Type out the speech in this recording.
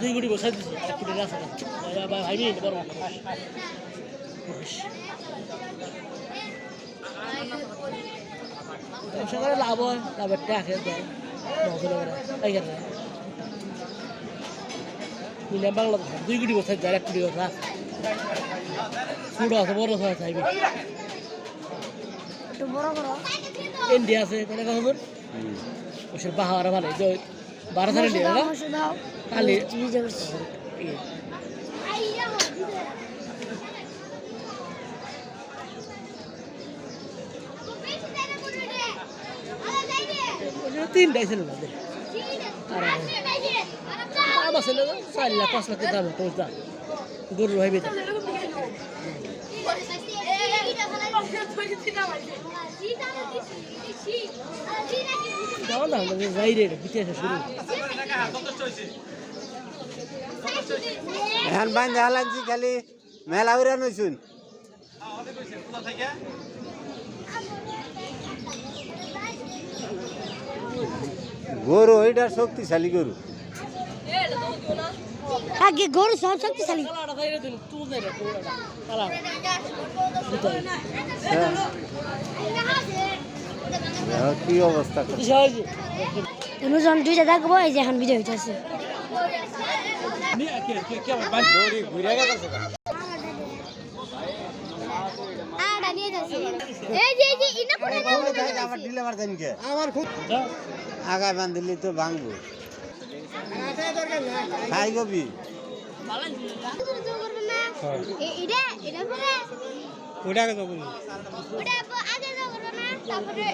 দুই গুটি বসাই দিছি এক কোটি আছে ভাই বড় ব্যবসা করে লাভ হয় লাভের টাকা দেয় মিলিয়াম বাংলাদেশ দুই কোটি বছর যায় এক কোটি বছর আছে ছোট আছে বড় আছে চাইবি ইন্ডিয়া আছে তাহলে কখন ওসব বাহারা ভালো 12,000 ইন্ডিয়া না কালি তিনটাই ছিল না আছে না 4 লাখ 5 লাখ দাম তো গরু হইবে দাও না যাই রে বিতেছে শুরু এখন বান জালানছি খালি মেলা উড়ান হইছুন গরু ওইটার শক্তিশালী গরু আগে গরু সব শক্তিশালী কি অবস্থা জন দুইটা দেখবো এই যে এখন বিজয় হইতেছে আগায় বান্ধিলি তো ভাঙবো খাই গবি ওটা আগে যাবো তারপরে